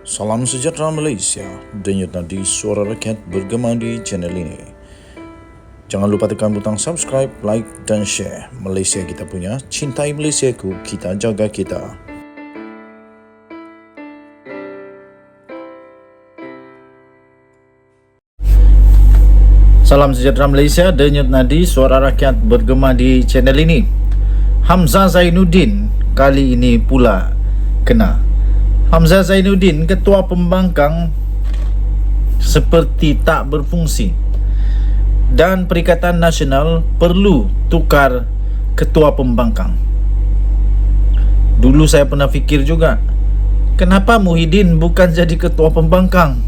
Salam sejahtera Malaysia, denyut nadi suara rakyat bergema di channel ini. Jangan lupa tekan butang subscribe, like dan share. Malaysia kita punya, cintai Malaysiaku, kita jaga kita. Salam sejahtera Malaysia, denyut nadi suara rakyat bergema di channel ini. Hamzah Zainuddin kali ini pula kena. Hamzah Zainuddin, Ketua Pembangkang, seperti tak berfungsi dan Perikatan Nasional perlu tukar Ketua Pembangkang. Dulu saya pernah fikir juga, kenapa Muhyiddin bukan jadi Ketua Pembangkang?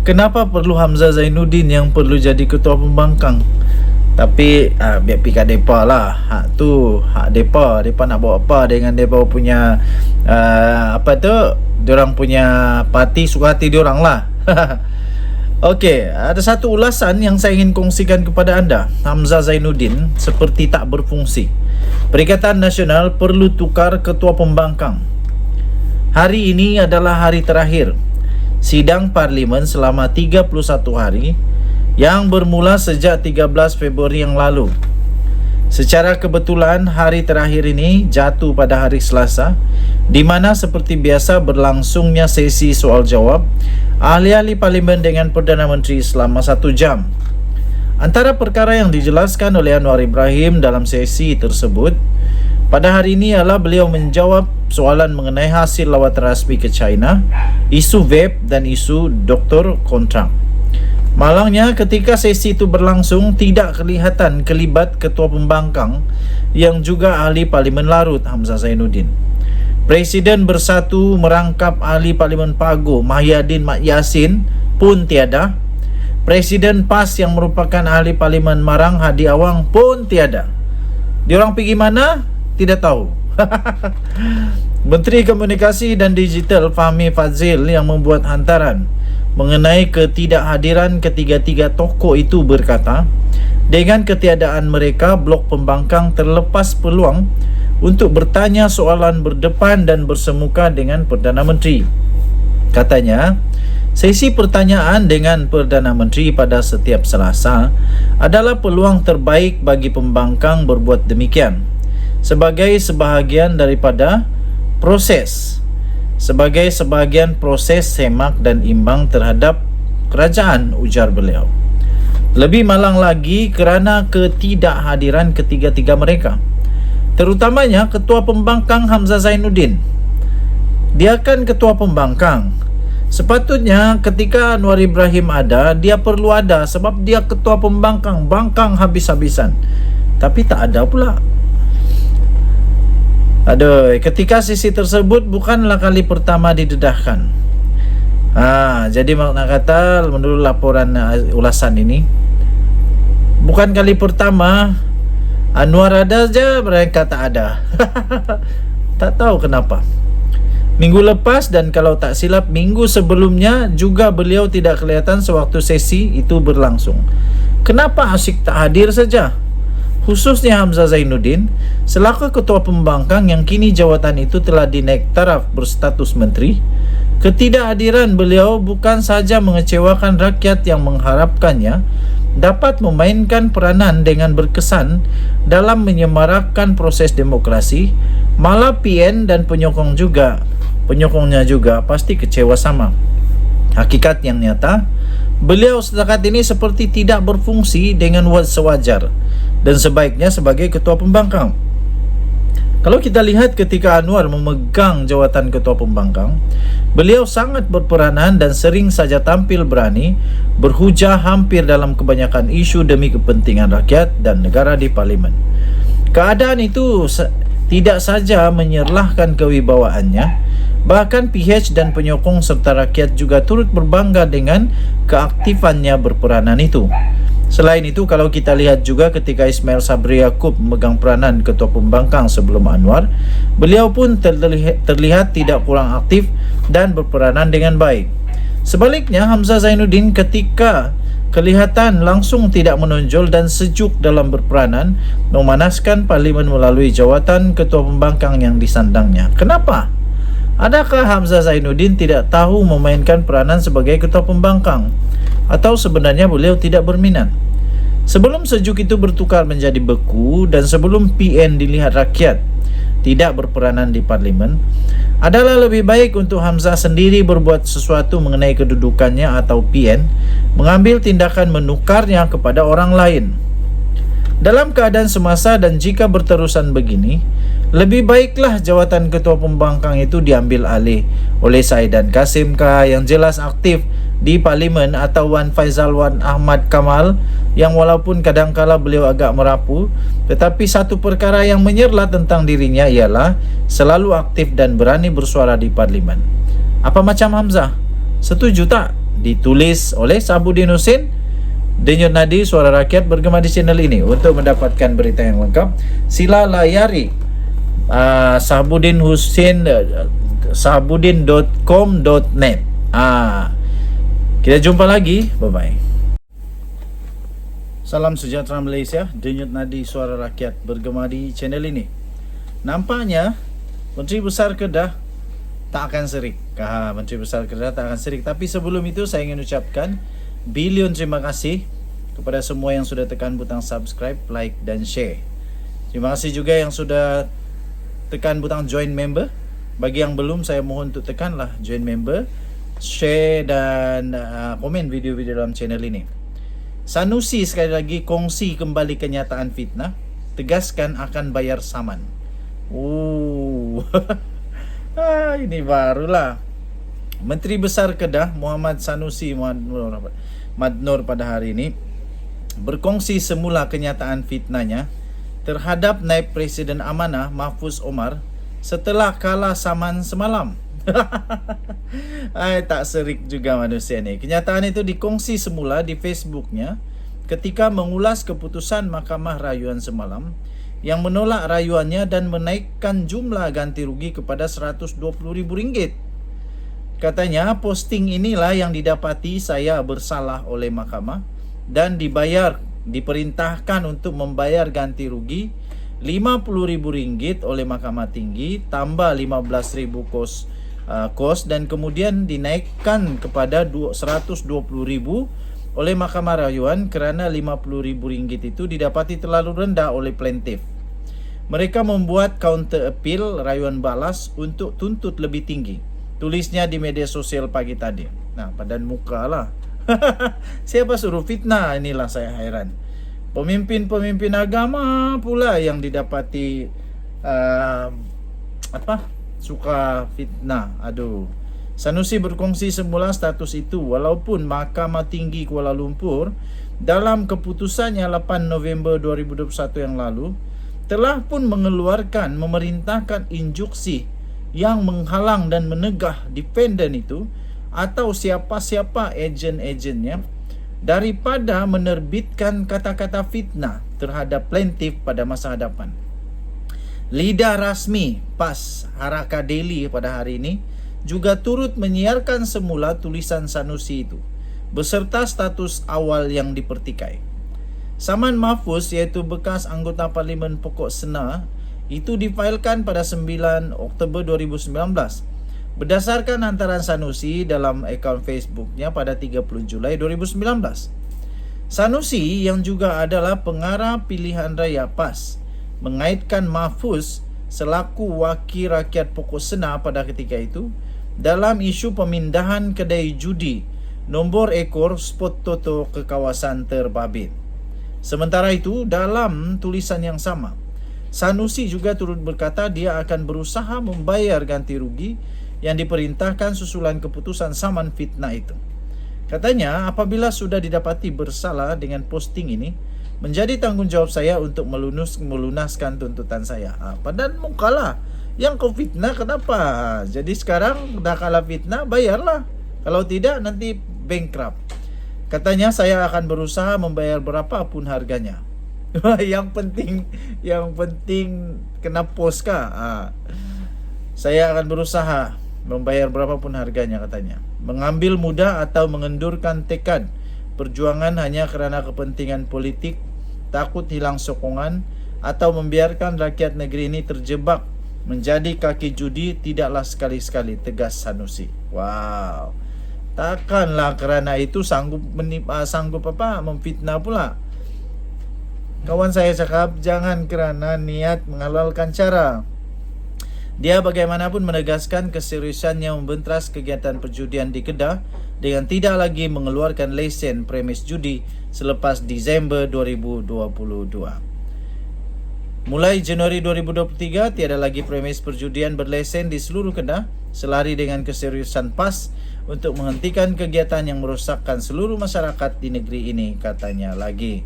Kenapa perlu Hamzah Zainuddin yang perlu jadi Ketua Pembangkang? Tapi biar pika depa lah. Hak tu hak depa. Depa nak buat apa dengan depa punya diorang punya parti, suka hati diorang lah. Okey, ada satu ulasan yang saya ingin kongsikan kepada anda. Hamzah Zainuddin seperti tak berfungsi. Perikatan Nasional perlu tukar Ketua Pembangkang. Hari ini adalah hari terakhir sidang parlimen selama 31 hari yang bermula sejak 13 Februari yang lalu. Secara kebetulan hari terakhir ini jatuh pada hari Selasa, di mana seperti biasa berlangsungnya sesi soal jawab ahli-ahli parlimen dengan Perdana Menteri selama 1 jam. Antara perkara yang dijelaskan oleh Anwar Ibrahim dalam sesi tersebut pada hari ini ialah beliau menjawab soalan mengenai hasil lawatan rasmi ke China, isu vape dan isu doktor kontrak. Malangnya ketika sesi itu berlangsung tidak kelihatan kelibat Ketua Pembangkang yang juga ahli Parlimen Larut, Hamzah Zainuddin. Presiden Bersatu merangkap ahli Parlimen Paguh, Mahyadin Mat Yassin pun tiada. Presiden PAS yang merupakan ahli Parlimen Marang, Hadi Awang pun tiada. Diorang pergi mana? Tidak tahu. Menteri Komunikasi dan Digital Fahmi Fadzil yang membuat hantaran mengenai ketidakhadiran ketiga-tiga tokoh itu berkata, dengan ketiadaan mereka, Blok Pembangkang terlepas peluang untuk bertanya soalan berdepan dan bersemuka dengan Perdana Menteri. Katanya, sesi pertanyaan dengan Perdana Menteri pada setiap Selasa adalah peluang terbaik bagi Pembangkang berbuat demikian sebagai sebahagian daripada proses semak dan imbang terhadap kerajaan, ujar beliau. Lebih malang lagi kerana ketidakhadiran ketiga-tiga mereka, terutamanya Ketua Pembangkang Hamzah Zainuddin. Dia kan Ketua Pembangkang. Sepatutnya ketika Anwar Ibrahim ada, dia perlu ada sebab dia Ketua Pembangkang, bangkang habis-habisan. Tapi tak ada pula. Aduh, ketika sesi tersebut bukanlah kali pertama didedahkan. Jadi makna kata menurut laporan ulasan ini, bukan kali pertama Anwar ada saja, mereka tak ada. Tak tahu kenapa. Minggu lepas dan kalau tak silap minggu sebelumnya juga beliau tidak kelihatan sewaktu sesi itu berlangsung. Kenapa asyik tak hadir saja? Khususnya Hamzah Zainuddin selaku Ketua Pembangkang yang kini jawatan itu telah dinaik taraf berstatus menteri. Ketidakhadiran beliau bukan sahaja mengecewakan rakyat yang mengharapkannya dapat memainkan peranan dengan berkesan dalam menyemarakkan proses demokrasi, malah PN dan penyokongnya juga pasti kecewa sama. Hakikat yang nyata, beliau setakat ini seperti tidak berfungsi dengan sewajar dan sebaiknya sebagai Ketua Pembangkang. Kalau kita lihat ketika Anwar memegang jawatan Ketua Pembangkang, beliau sangat berperanan dan sering saja tampil berani berhujah hampir dalam kebanyakan isu demi kepentingan rakyat dan negara di parlimen. Keadaan itu tidak saja menyerlahkan kewibawaannya, bahkan PH dan penyokong serta rakyat juga turut berbangga dengan keaktifannya berperanan itu. Selain itu, kalau kita lihat juga ketika Ismail Sabri Yaakob memegang peranan Ketua Pembangkang sebelum Anwar, beliau pun terlihat tidak kurang aktif dan berperanan dengan baik. Sebaliknya, Hamzah Zainuddin ketika kelihatan langsung tidak menonjol dan sejuk dalam berperanan memanaskan parlimen melalui jawatan Ketua Pembangkang yang disandangnya. Kenapa? Adakah Hamzah Zainuddin tidak tahu memainkan peranan sebagai ketua pembangkang? Atau sebenarnya beliau tidak berminat? Sebelum sejuk itu bertukar menjadi beku dan sebelum PN dilihat rakyat tidak berperanan di parlimen, adalah lebih baik untuk Hamzah sendiri berbuat sesuatu mengenai kedudukannya atau PN, mengambil tindakan menukarnya kepada orang lain. Dalam keadaan semasa dan jika berterusan begini, lebih baiklah jawatan ketua pembangkang itu diambil alih oleh Saidan Kasim kah yang jelas aktif di parlimen, atau Wan Faizal Wan Ahmad Kamal yang walaupun kadangkala beliau agak merapu, tetapi satu perkara yang menyerlah tentang dirinya ialah selalu aktif dan berani bersuara di parlimen. Apa macam Hamzah? Setuju tak? Ditulis oleh Sahabudin Husin. Denyut Nadi Suara Rakyat bergema di channel ini. Untuk mendapatkan berita yang lengkap, sila layari Sahabudin Husin, sahabudin.com.net. Kita jumpa lagi. Bye-bye. Salam sejahtera Malaysia. Denyut Nadi Suara Rakyat bergema di channel ini. Nampaknya Menteri Besar Kedah tak akan serik. Menteri Besar Kedah tak akan serik. Tapi sebelum itu saya ingin ucapkan bilion terima kasih kepada semua yang sudah tekan butang subscribe, like dan share. Terima kasih juga yang sudah tekan butang join member. Bagi yang belum, saya mohon untuk tekanlah join member, share dan komen video-video dalam channel ini. Sanusi sekali lagi kongsi kembali kenyataan fitnah, tegaskan akan bayar saman. Ini barulah. Menteri Besar Kedah Muhammad Sanusi Madnor pada hari ini berkongsi semula kenyataan fitnahnya terhadap naib Presiden Amanah Mahfuz Omar setelah kalah saman semalam. Tak serik juga manusia ni. Kenyataan itu dikongsi semula di Facebooknya ketika mengulas keputusan Mahkamah Rayuan semalam yang menolak rayuannya dan menaikkan jumlah ganti rugi kepada RM120,000. Katanya, posting inilah yang didapati saya bersalah oleh mahkamah dan diperintahkan untuk membayar ganti rugi RM50,000 oleh Mahkamah Tinggi tambah RM15,000 kos dan kemudian dinaikkan kepada RM120,000 oleh Mahkamah Rayuan kerana RM50,000 itu didapati terlalu rendah oleh plaintiff. Mereka membuat counter appeal rayuan balas untuk tuntut lebih tinggi. Tulisnya di media sosial pagi tadi. Padan muka lah. Siapa suruh fitnah? Inilah saya heran. Pemimpin-pemimpin agama pula yang didapati suka fitnah. Sanusi berkongsi semula status itu walaupun Mahkamah Tinggi Kuala Lumpur dalam keputusannya 8 November 2021 yang lalu telah pun memerintahkan injuksi yang menghalang dan menegah defendant itu atau siapa-siapa ejen-ejennya daripada menerbitkan kata-kata fitnah terhadap plaintiff pada masa hadapan. Lidah rasmi PAS Haraka Daily pada hari ini juga turut menyiarkan semula tulisan Sanusi itu beserta status awal yang dipertikai. Saman Mahfuz, iaitu bekas anggota Parlimen Pokok Sena, itu difailkan pada 9 Oktober 2019 berdasarkan hantaran Sanusi dalam akaun Facebooknya pada 30 Julai 2019. Sanusi yang juga adalah pengarah pilihan raya PAS mengaitkan Mahfuz selaku wakil rakyat Pokok Sena pada ketika itu dalam isu pemindahan kedai judi nombor ekor spot toto ke kawasan Terbabit. Sementara itu, dalam tulisan yang sama, Sanusi juga turut berkata dia akan berusaha membayar ganti rugi yang diperintahkan susulan keputusan saman fitnah itu. Katanya, apabila sudah didapati bersalah dengan posting ini, menjadi tanggungjawab saya untuk melunaskan tuntutan saya. Padahal mukalah yang kau fitnah kenapa? Jadi sekarang dah kalah fitnah, bayarlah. Kalau tidak nanti bankrupt. Katanya saya akan berusaha membayar berapapun harganya. yang penting kena post kah? Saya akan berusaha membayar berapapun harganya, katanya. Mengambil mudah atau mengendurkan tekad perjuangan hanya kerana kepentingan politik, takut hilang sokongan, atau membiarkan rakyat negeri ini terjebak menjadi kaki judi tidaklah sekali-sekali, tegas Sanusi. Wow. Takkanlah kerana itu sanggup memfitnah pula. Kawan saya cakap, jangan kerana niat menghalalkan cara. Dia bagaimanapun menegaskan keseriusannya membentras kegiatan perjudian di Kedah dengan tidak lagi mengeluarkan lesen premis judi selepas Disember 2022. Mulai Januari 2023, tiada lagi premis perjudian berlesen di seluruh Kedah, selari dengan keseriusan PAS untuk menghentikan kegiatan yang merosakkan seluruh masyarakat di negeri ini, katanya lagi.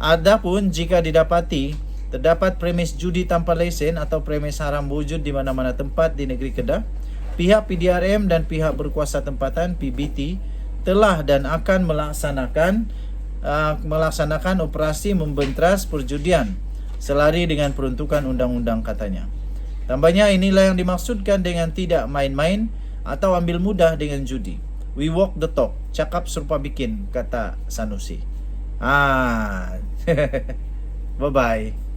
Adapun jika didapati terdapat premis judi tanpa lesen atau premis haram wujud di mana-mana tempat di negeri Kedah, pihak PDRM dan pihak berkuasa tempatan PBT telah dan akan melaksanakan operasi membentras perjudian selari dengan peruntukan undang-undang, katanya. Tambahnya, inilah yang dimaksudkan dengan tidak main-main atau ambil mudah dengan judi. We walk the talk, cakap serupa bikin, kata Sanusi. Bye-bye.